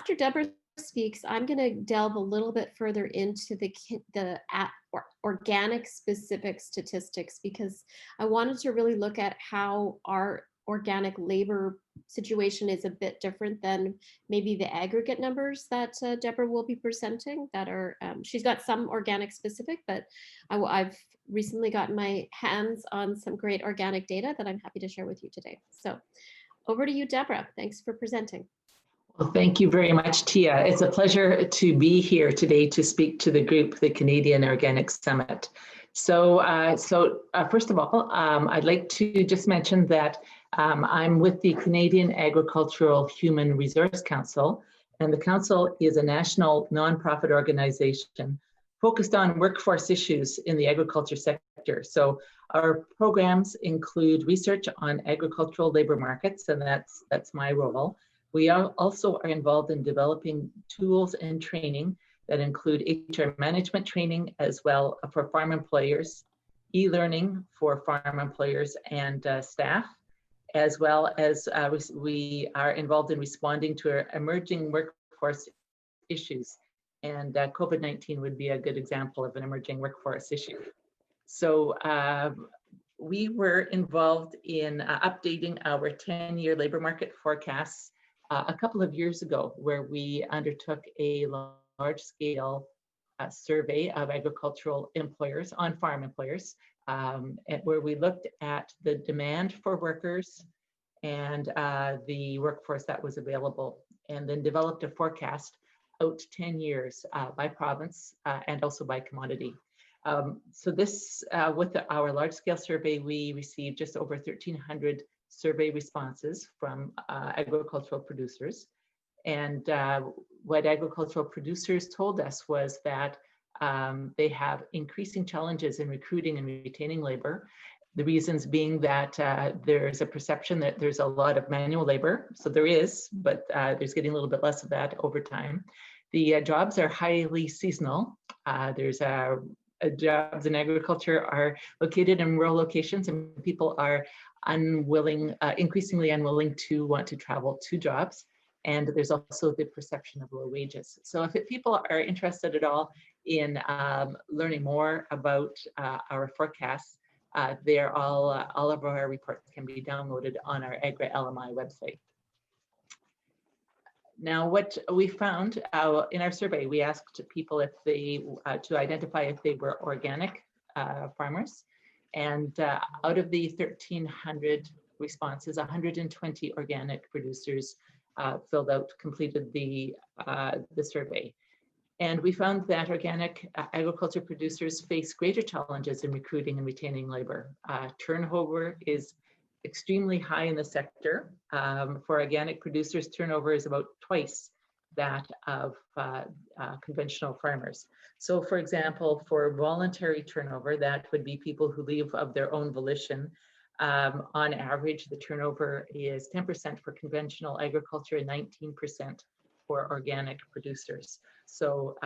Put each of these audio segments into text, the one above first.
after Debra speaks, I'm going to delve a little bit further into the organic specific statistics, because I wanted to really look at how our organic labor situation is a bit different than maybe the aggregate numbers that Debra will be presenting. That are she's got some organic specific, but I've recently gotten my hands on some great organic data that I'm happy to share with you today. So over to you, Debra. Thanks for presenting. Well, thank you very much, Tia. It's a pleasure to be here today to speak to the group, the Canadian Organic Summit. So, first of all, I'd like to just mention that I'm with the Canadian Agricultural Human Resource Council, and the council is a national nonprofit organization focused on workforce issues in the agriculture sector. So our programs include research on agricultural labor markets, and that's my role. We also are involved in developing tools and training that include HR management training as well for farm employers, e-learning for farm employers and staff, as well as we are involved in responding to emerging workforce issues. And COVID-19 would be a good example of an emerging workforce issue. So we were involved in updating our 10-year labor market forecasts a couple of years ago, where we undertook a large-scale survey of agricultural employers on farm employers, where we looked at the demand for workers and the workforce that was available, and then developed a forecast out 10 years by province and also by commodity. So this, with our large-scale survey, we received just over 1,300 survey responses from agricultural producers. And what agricultural producers told us was that they have increasing challenges in recruiting and retaining labor. The reasons being that there's a perception that there's a lot of manual labor. So there is, but there's getting a little bit less of that over time. The jobs are highly seasonal. Jobs in agriculture are located in rural locations, and people are increasingly unwilling to want to travel to jobs. And there's also the perception of low wages. So if people are interested at all in learning more about our forecasts, all of our reports can be downloaded on our Agri-LMI website. Now, what we found in our survey, we asked people if they to identify if they were organic farmers, and out of the 1,300 responses, 120 organic producers completed the survey. And we found that organic agriculture producers face greater challenges in recruiting and retaining labor. Turnover is extremely high in the sector. For organic producers, turnover is about twice that of conventional farmers. So for example, for voluntary turnover, that would be people who leave of their own volition. On average, the turnover is 10% for conventional agriculture and 19% for organic producers. So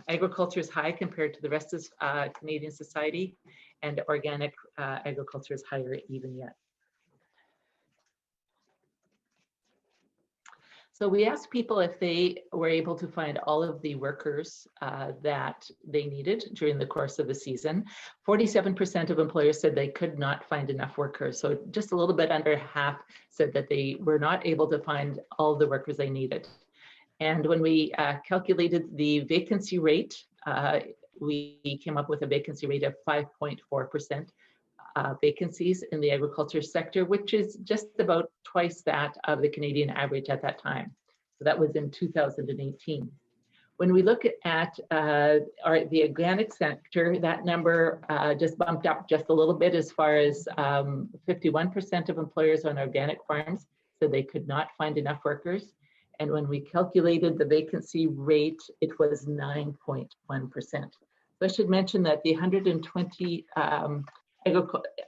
agriculture is high compared to the rest of Canadian society, and organic agriculture is higher even yet. So we asked people if they were able to find all of the workers that they needed during the course of the season. 47% of employers said they could not find enough workers. So just a little bit under half said that they were not able to find all the workers they needed. And when we calculated the vacancy rate, we came up with a vacancy rate of 5.4%. Vacancies in the agriculture sector, which is just about twice that of the Canadian average at that time. So that was in 2018. When we look at the organic sector, that number just bumped up just a little bit, as far as 51% of employers on organic farms said they could not find enough workers. And when we calculated the vacancy rate, it was 9.1%. So I should mention that the 120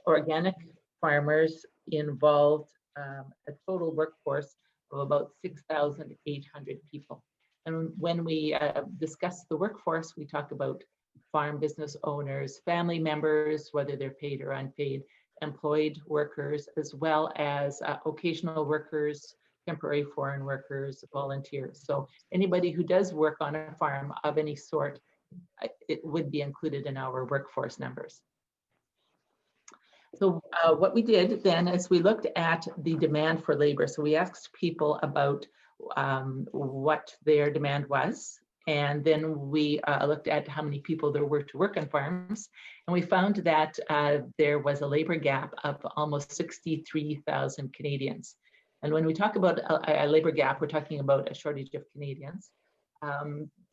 organic farmers involved a total workforce of about 6,800 people. And when we discuss the workforce, we talk about farm business owners, family members, whether they're paid or unpaid, employed workers, as well as occasional workers, temporary foreign workers, volunteers. So anybody who does work on a farm of any sort, it would be included in our workforce numbers. So what we did then is we looked at the demand for labor. So we asked people about what their demand was. And then we looked at how many people there were to work on farms. And we found that there was a labor gap of almost 63,000 Canadians. And when we talk about a labor gap, we're talking about a shortage of Canadians.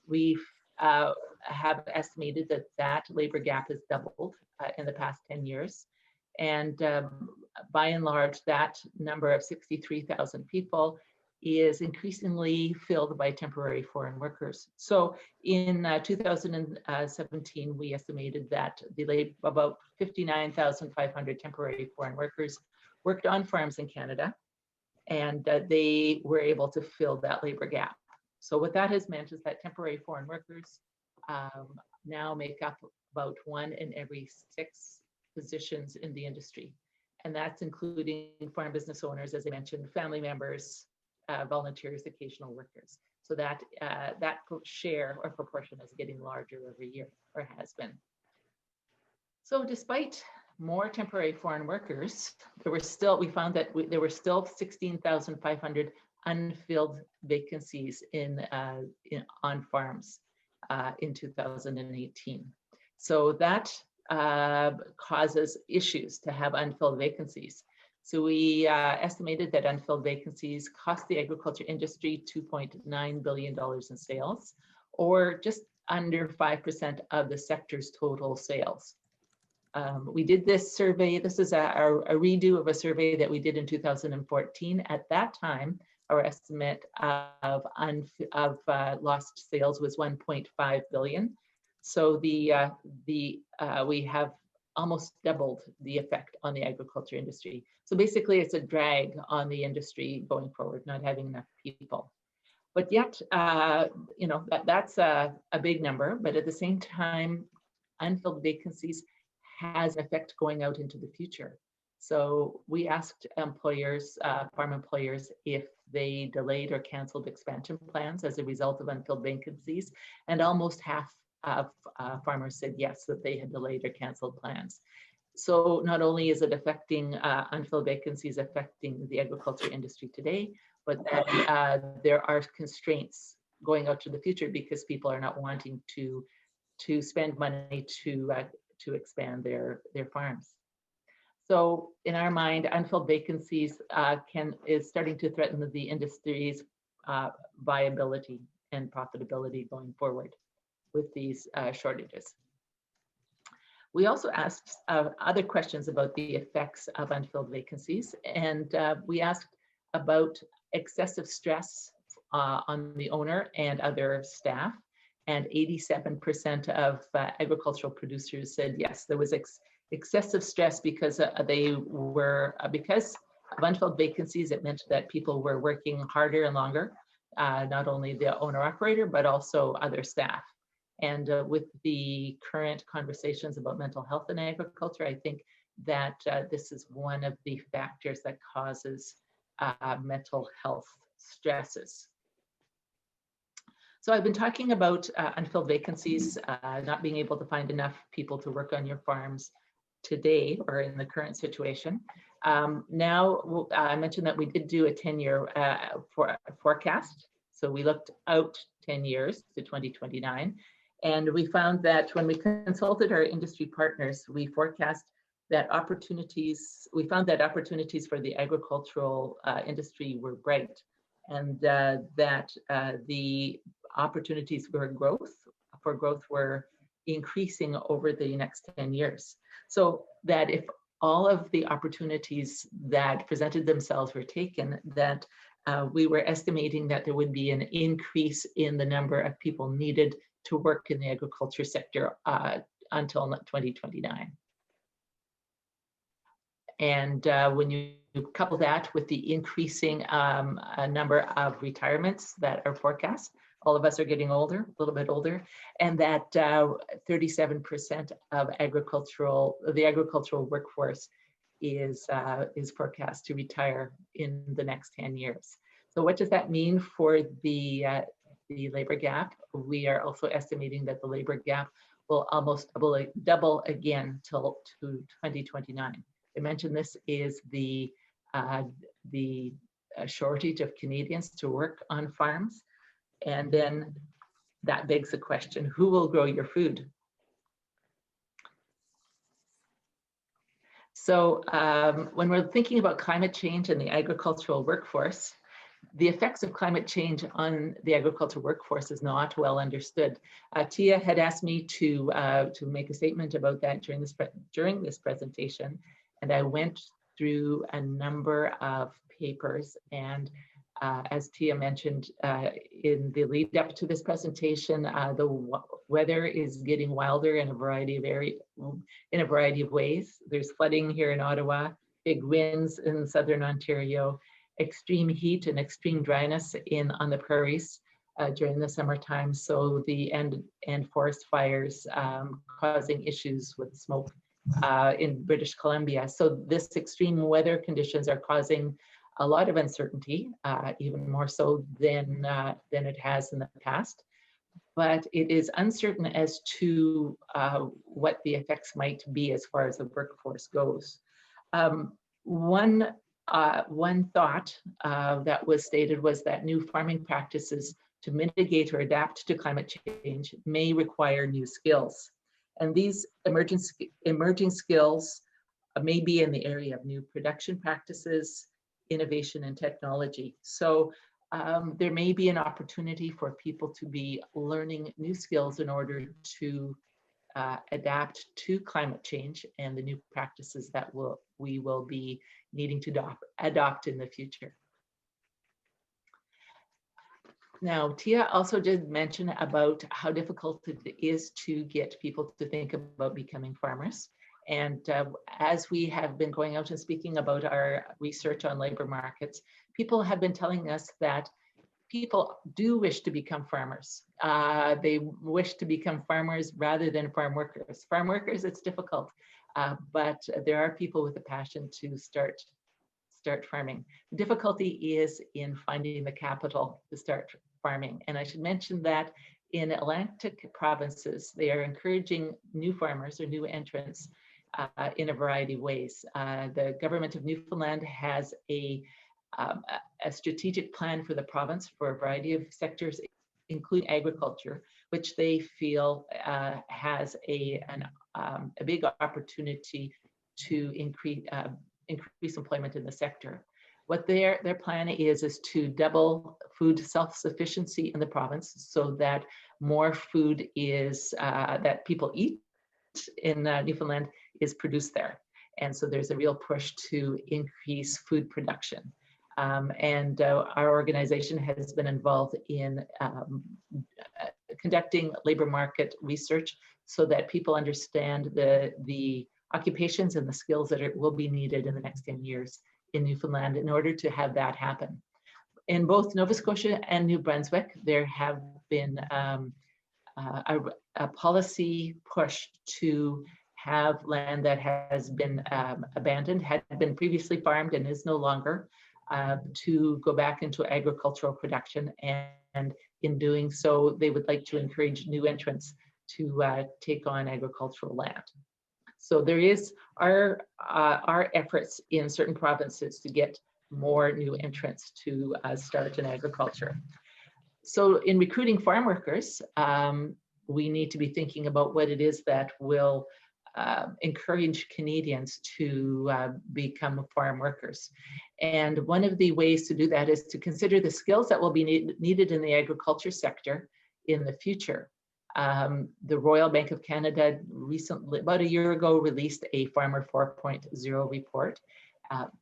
We have estimated that that labor gap has doubled in the past 10 years. And by and large, that number of 63,000 people is increasingly filled by temporary foreign workers. So in 2017, we estimated that about 59,500 temporary foreign workers worked on farms in Canada, and they were able to fill that labor gap. So what that has meant is that temporary foreign workers now make up about 1 in every 6 positions in the industry. And that's including farm business owners, as I mentioned, family members, volunteers, occasional workers. So that share or proportion is getting larger every year, or has been. So despite more temporary foreign workers, we found that there were still 16,500 unfilled vacancies on farms in 2018. So that causes issues to have unfilled vacancies. So we estimated that unfilled vacancies cost the agriculture industry $2.9 billion in sales, or just under 5% of the sector's total sales. We did this survey. This is a redo of a survey that we did in 2014. At that time, our estimate of lost sales was 1.5 billion. So we have almost doubled the effect on the agriculture industry. So basically, it's a drag on the industry going forward, not having enough people. But yet, that's a big number. But at the same time, unfilled vacancies has an effect going out into the future. So we asked employers, farm employers, if they delayed or canceled expansion plans as a result of unfilled vacancies, and almost half of farmers said yes, that they had delayed or canceled plans. So not only is it affecting unfilled vacancies, affecting the agriculture industry today, but that there are constraints going out to the future because people are not wanting to spend money to expand their farms. So in our mind, unfilled vacancies is starting to threaten the industry's viability and profitability going forward with these shortages. We also asked other questions about the effects of unfilled vacancies, and we asked about excessive stress on the owner and other staff, and 87% of agricultural producers said yes, there was excessive stress because because of unfilled vacancies. It meant that people were working harder and longer, not only the owner-operator, but also other staff. And with the current conversations about mental health in agriculture, I think that this is one of the factors that causes mental health stresses. So I've been talking about unfilled vacancies, not being able to find enough people to work on your farms today or in the current situation. Now, I mentioned that we did do a 10-year forecast. So we looked out 10 years to 2029. And we found that when we consulted our industry partners, we found that opportunities for the agricultural industry were bright, and that the opportunities for growth were increasing over the next 10 years. So that if all of the opportunities that presented themselves were taken, that we were estimating that there would be an increase in the number of people needed to work in the agriculture sector until 2029. And when you couple that with the increasing number of retirements that are forecast, all of us are getting older, a little bit older, and that 37% of the agricultural workforce is forecast to retire in the next 10 years. So what does that mean for the labor gap? We are also estimating that the labor gap will almost double again till to 2029. I mentioned this is the shortage of Canadians to work on farms. And then that begs the question, who will grow your food? So when we're thinking about climate change and the agricultural workforce, the effects of climate change on the agricultural workforce is not well understood. Tia had asked me to make a statement about that during this presentation, and I went through a number of papers. And as Tia mentioned in the lead up to this presentation, the weather is getting wilder in a variety of ways. There's flooding here in Ottawa, big winds in southern Ontario, extreme heat and extreme dryness on the prairies during the summertime. So the and forest fires causing issues with smoke in British Columbia. So this extreme weather conditions are causing a lot of uncertainty, even more so than it has in the past. But it is uncertain as to what the effects might be as far as the workforce goes. One thought that was stated was that new farming practices to mitigate or adapt to climate change may require new skills. And these emerging skills may be in the area of new production practices, innovation and technology. So there may be an opportunity for people to be learning new skills in order to adapt to climate change and the new practices that we will be needing to adopt in the future. Now, Tia also did mention about how difficult it is to get people to think about becoming farmers. And as we have been going out and speaking about our research on labor markets, people have been telling us that people do wish to become farmers. They wish to become farmers rather than farm workers. Farm workers, it's difficult, but there are people with a passion to start farming. The difficulty is in finding the capital to start farming. And I should mention that in Atlantic provinces, they are encouraging new farmers or new entrants in a variety of ways. The government of Newfoundland has a strategic plan for the province for a variety of sectors, including agriculture, which they feel has a big opportunity to increase employment in the sector. What their plan is to double food self-sufficiency in the province so that more food is that people eat in Newfoundland is produced there. And so there's a real push to increase food production. And our organization has been involved in conducting labor market research so that people understand the occupations and the skills that will be needed in the next 10 years in Newfoundland in order to have that happen. In both Nova Scotia and New Brunswick, there have been a policy push to have land that has been abandoned, had been previously farmed and is no longer, to go back into agricultural production. And in doing so, they would like to encourage new entrants to take on agricultural land. So there is our efforts in certain provinces to get more new entrants to start in agriculture. So in recruiting farm workers, we need to be thinking about what it is that will encourage Canadians to become farm workers. And one of the ways to do that is to consider the skills that will be needed in the agriculture sector in the future. The Royal Bank of Canada recently, about a year ago, released a Farmer 4.0 report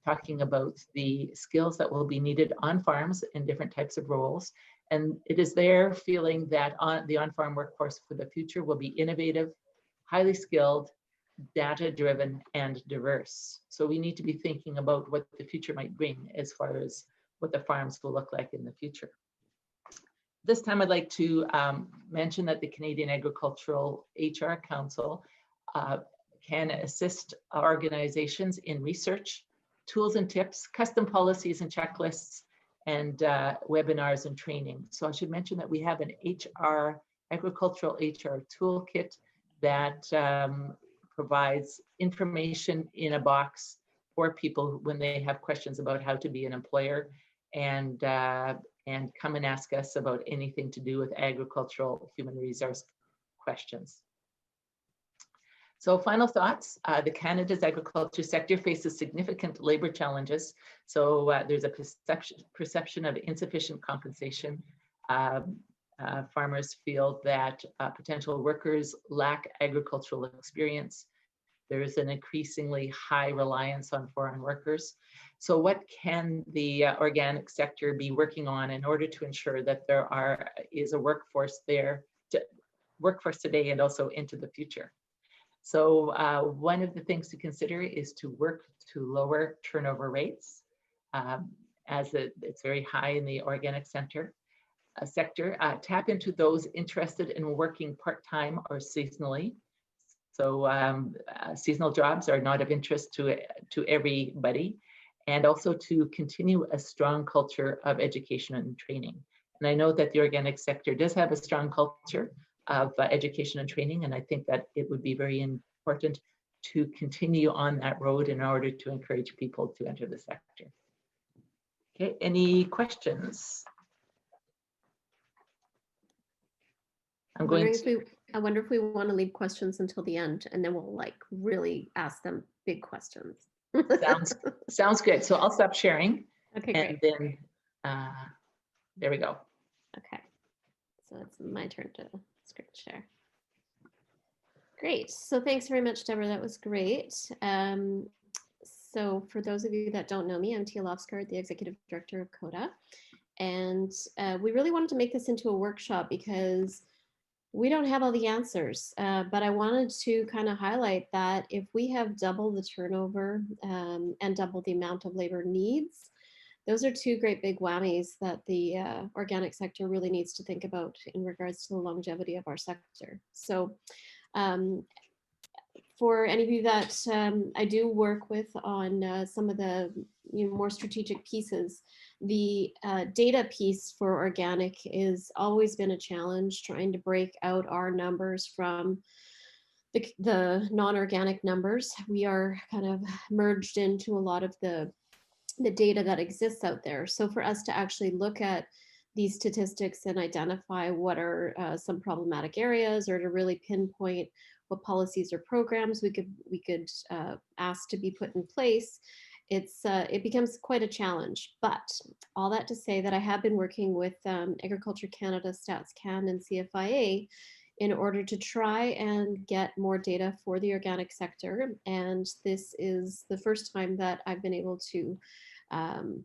talking about the skills that will be needed on farms in different types of roles. And it is their feeling that the on-farm workforce for the future will be innovative, highly skilled, data-driven, and diverse. So we need to be thinking about what the future might bring as far as what the farms will look like in the future. This time I'd like to mention that the Canadian Agricultural HR Council can assist organizations in research, tools and tips, custom policies and checklists, and webinars and training. So I should mention that we have an agricultural HR toolkit that provides information in a box for people when they have questions about how to be an employer, and come and ask us about anything to do with agricultural human resource questions. So final thoughts, the Canada's agriculture sector faces significant labor challenges. So there's a perception of insufficient compensation. Farmers feel that potential workers lack agricultural experience. There is an increasingly high reliance on foreign workers. So what can the organic sector be working on in order to ensure that there is a workforce there, workforce today and also into the future? So one of the things to consider is to work to lower turnover rates, as it's very high in the organic sector. Tap into those interested in working part-time or seasonally. So seasonal jobs are not of interest to everybody, and also to continue a strong culture of education and training. And I know that the organic sector does have a strong culture of education and training, and I think that it would be very important to continue on that road in order to encourage people to enter the sector. Okay, any questions? I wonder if we want to leave questions until the end, and then we'll like really ask them big questions. Sounds good. So I'll stop sharing. Okay, and great. Then there we go. Okay, so it's my turn to screen share. Great. So thanks very much, Debra. That was great. So for those of you that don't know me, I'm Tia Loftsgard, the Executive Director of COTA. And we really wanted to make this into a workshop because we don't have all the answers, but I wanted to kind of highlight that if we have double the turnover and double the amount of labor needs, those are two great big whammies that the organic sector really needs to think about in regards to the longevity of our sector. So for any of you that I do work with on some of the more strategic pieces, the data piece for organic is always been a challenge, trying to break out our numbers from the non-organic numbers. We are kind of merged into a lot of the data that exists out there. So for us to actually look at these statistics and identify what are some problematic areas, or to really pinpoint what policies or programs we could ask to be put in place, it becomes quite a challenge. But all that to say that I have been working with Agriculture Canada, StatsCan, and CFIA in order to try and get more data for the organic sector. And this is the first time that I've been able to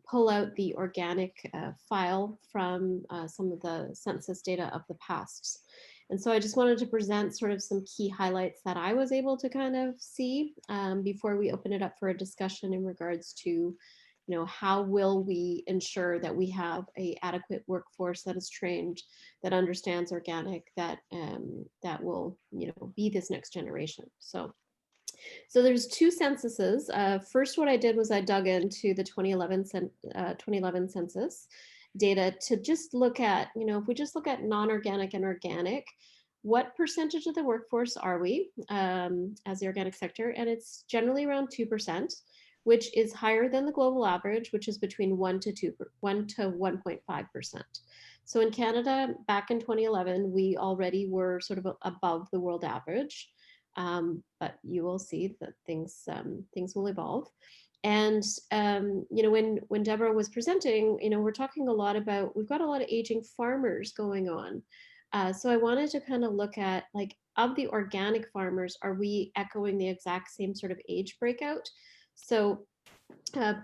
pull out the organic file from some of the census data of the past. And so I just wanted to present sort of some key highlights that I was able to kind of see before we open it up for a discussion in regards to, how will we ensure that we have an adequate workforce that is trained, that understands organic, that will, be this next generation. So there's two censuses. First, what I did was I dug into the 2011 census data to just look at, if we just look at non-organic and organic, what percentage of the workforce are we as the organic sector? And it's generally around 2%, which is higher than the global average, which is between 1 to 1.5%. So in Canada, back in 2011, we already were sort of above the world average. But you will see that things will evolve. And when Debra was presenting, we're talking a lot about, we've got a lot of aging farmers going on. So I wanted to kind of look at, like, of the organic farmers, are we echoing the exact same sort of age breakout? So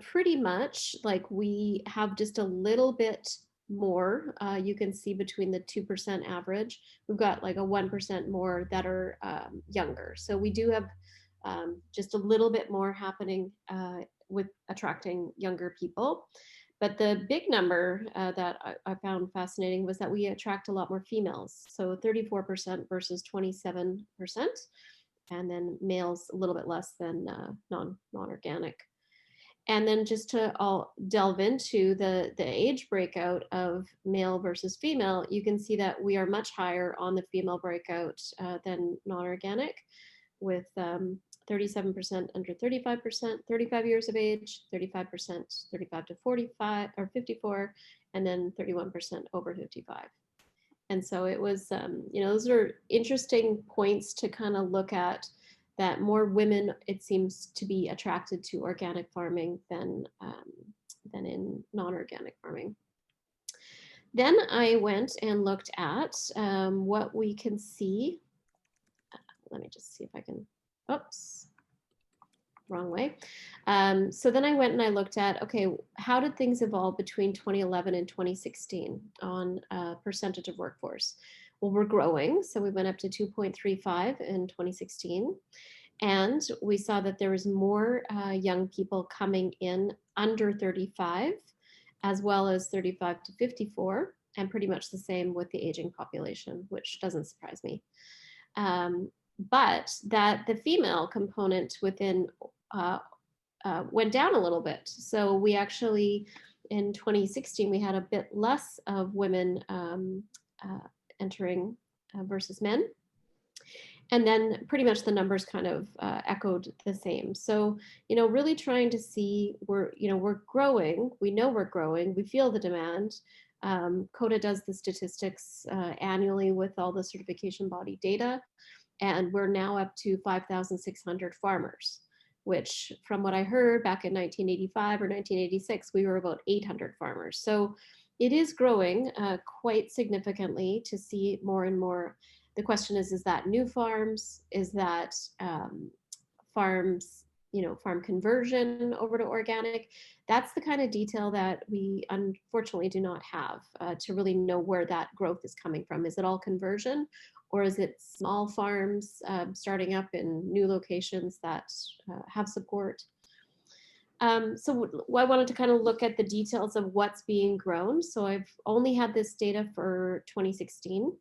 pretty much, like, we have just a little bit more. You can see between the 2% average, we've got like a 1% more that are younger. So we do have just a little bit more happening with attracting younger people. But the big number that I found fascinating was that we attract a lot more females. So 34% versus 27%. And then males a little bit less than non-organic. And then just to all delve into the age breakout of male versus female, you can see that we are much higher on the female breakout than non-organic, with 37% under 35%, 35 years of age, 35%, 35 to 45 or 54, and then 31% over 55. And so it was, those are interesting points to kind of look at, that more women, it seems to be attracted to organic farming than in non-organic farming. Then I went and looked at what we can see. Let me just see if I can, oops, wrong way. So then I went and I looked at, okay, how did things evolve between 2011 and 2016 on percentage of workforce? Well, we're growing. So we went up to 2.35 in 2016. And we saw that there was more young people coming in under 35, as well as 35 to 54, and pretty much the same with the aging population, which doesn't surprise me. But that the female component within went down a little bit. So we actually, in 2016, we had a bit less of women entering versus men. And then pretty much the numbers kind of echoed the same. So, really trying to see, we're growing. We know we're growing. We feel the demand. COTA does the statistics annually with all the certification body data. And we're now up to 5,600 farmers, which from what I heard back in 1985 or 1986, we were about 800 farmers. So it is growing quite significantly to see more and more. The question is that new farms? Is that farms, farm conversion over to organic? That's the kind of detail that we unfortunately do not have to really know where that growth is coming from. Is it all conversion, or is it small farms starting up in new locations that have support? So I wanted to kind of look at the details of what's being grown. So I've only had this data for 2016.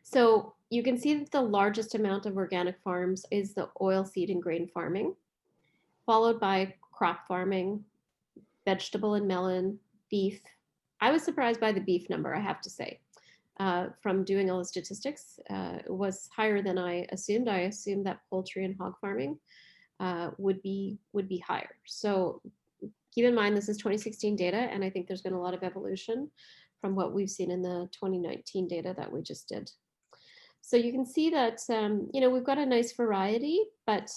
So you can see that the largest amount of organic farms is the oilseed and grain farming, followed by crop farming, vegetable and melon, beef. I was surprised by the beef number, I have to say. From doing all the statistics, it was higher than I assumed. I assumed that poultry and hog farming would be higher. So keep in mind, this is 2016 data, and I think there's been a lot of evolution from what we've seen in the 2019 data that we just did. So you can see that, we've got a nice variety, but,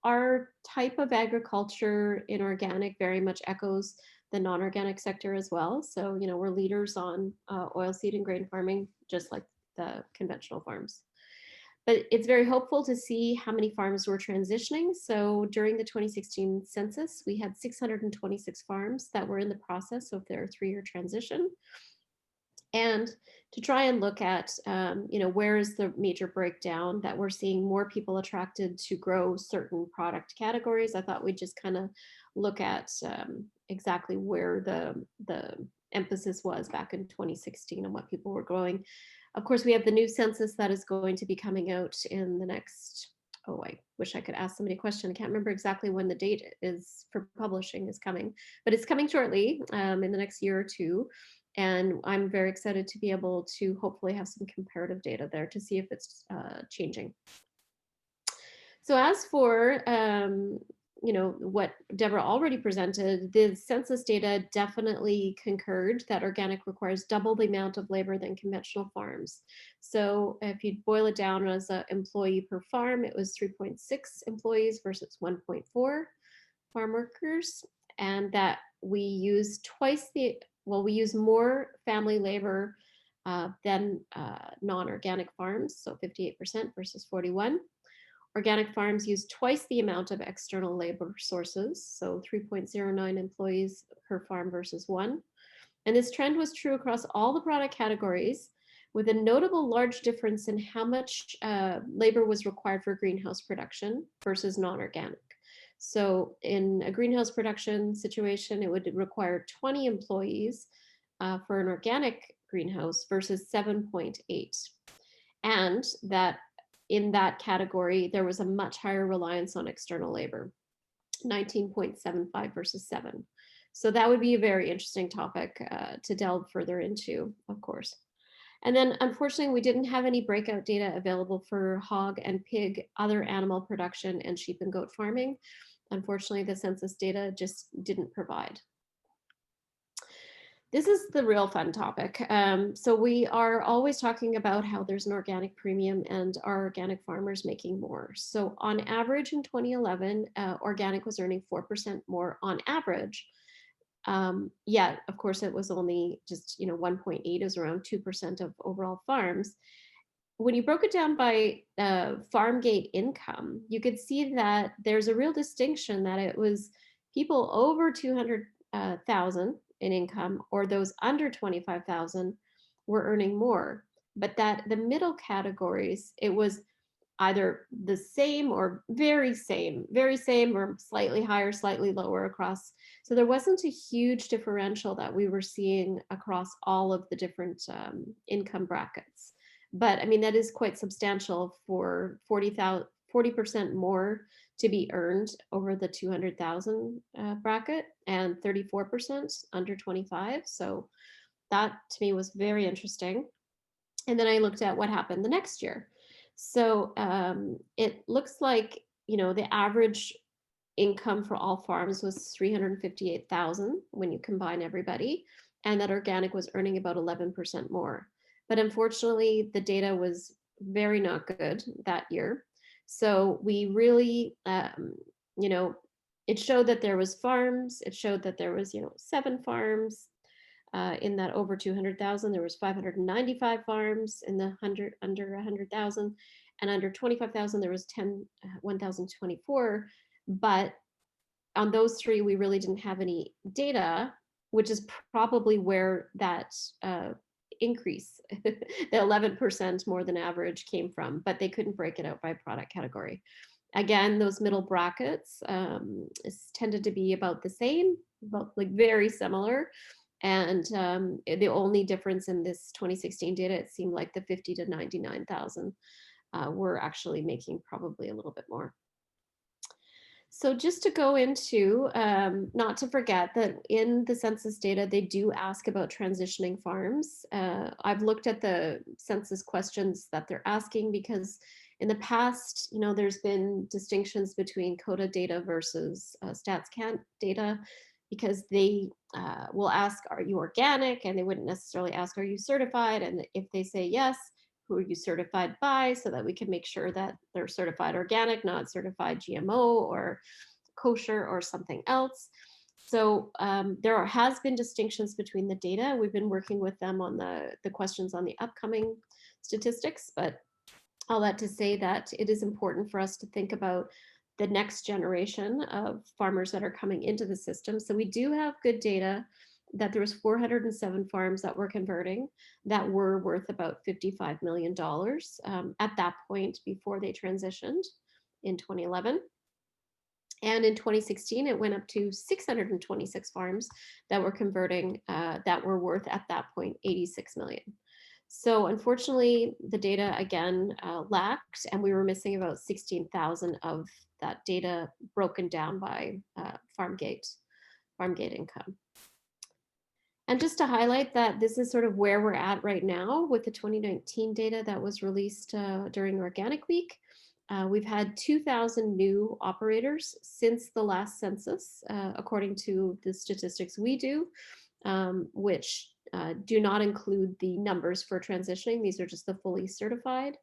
our type of agriculture in organic very much echoes the non-organic sector as well. So, we're leaders on oilseed and grain farming, just like the conventional farms. But it's very hopeful to see how many farms were transitioning. So during the 2016 census, we had 626 farms that were in the process of their 3-year transition. And to try and look at, where is the major breakdown that we're seeing more people attracted to grow certain product categories, I thought we'd just kind of look at exactly where the emphasis was back in 2016 and what people were growing. Of course, we have the new census that is going to be coming out in the next, I wish I could ask somebody a question. I can't remember exactly when the date is for publishing is coming, but it's coming shortly in the next year or two. And I'm very excited to be able to hopefully have some comparative data there to see if it's changing. So as for, what Debra already presented, the census data definitely concurred that organic requires double the amount of labor than conventional farms. So if you boil it down as an employee per farm, it was 3.6 employees versus 1.4 farm workers, and that we use we use more family labor than non-organic farms, so 58% versus 41%. Organic farms use twice the amount of external labor sources, so 3.09 employees per farm versus 1. And this trend was true across all the product categories, with a notable large difference in how much labor was required for greenhouse production versus non-organic. So in a greenhouse production situation, it would require 20 employees for an organic greenhouse versus 7.8. And that in that category, there was a much higher reliance on external labor. 19.75 versus 7. So that would be a very interesting topic to delve further into, of course. And then unfortunately, we didn't have any breakout data available for hog and pig, other animal production, and sheep and goat farming. Unfortunately, the census data just didn't provide. This is the real fun topic. So we are always talking about how there's an organic premium and are organic farmers making more. So on average in 2011, organic was earning 4% more on average. Yeah, of course, it was only just 1.8 is around 2% of overall farms. When you broke it down by farm gate income, you could see that there's a real distinction that it was people over 200,000 in income or those under 25,000 were earning more. But that the middle categories, it was either the same or very same or slightly higher, slightly lower across. So there wasn't a huge differential that we were seeing across all of the different income brackets. But I mean, that is quite substantial for 40% more to be earned over the 200,000 bracket and 34% under 25. So that to me was very interesting. And then I looked at what happened the next year. So it looks like, the average income for all farms was 358,000 when you combine everybody, and that organic was earning about 11% more. But unfortunately, the data was very not good that year. So we really, it showed that there was farms. It showed that there was, 7 farms. In that over 200,000, there was 595 farms. In the under 100,000 and under 25,000, there was 1,024. But on those 3, we really didn't have any data, which is probably where that increase, the 11% more than average came from, but they couldn't break it out by product category. Again, those middle brackets tended to be about the same, about like very similar. And the only difference in this 2016 data, it seemed like the 50 to 99,000 were actually making probably a little bit more. So just to go into, not to forget that in the census data, they do ask about transitioning farms. I've looked at the census questions that they're asking because in the past, there's been distinctions between COTA data versus StatsCan data, because they will ask, are you organic? And they wouldn't necessarily ask, are you certified? And if they say yes, who are you certified by, so that we can make sure that they're certified organic, not certified GMO or kosher or something else. So there has been distinctions between the data. We've been working with them on the questions on the upcoming statistics, but all that to say that it is important for us to think about the next generation of farmers that are coming into the system. So we do have good data that there was 407 farms that were converting that were worth about $55 million at that point before they transitioned in 2011. And in 2016, it went up to 626 farms that were converting that were worth at that point 86 million. So unfortunately, the data again lacked, and we were missing about 16,000 of that data broken down by farm gate income. And just to highlight that this is sort of where we're at right now with the 2019 data that was released during Organic Week. We've had 2,000 new operators since the last census, according to the statistics we do, which do not include the numbers for transitioning. These are just the fully certified.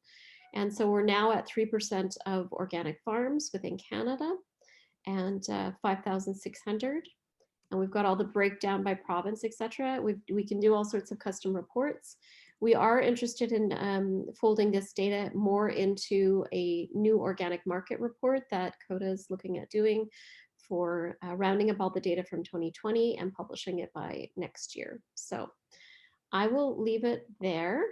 And so we're now at 3% of organic farms within Canada and 5,600. And we've got all the breakdown by province, et cetera. We can do all sorts of custom reports. We are interested in folding this data more into a new organic market report that COTA is looking at doing for rounding up all the data from 2020 and publishing it by next year. So I will leave it there.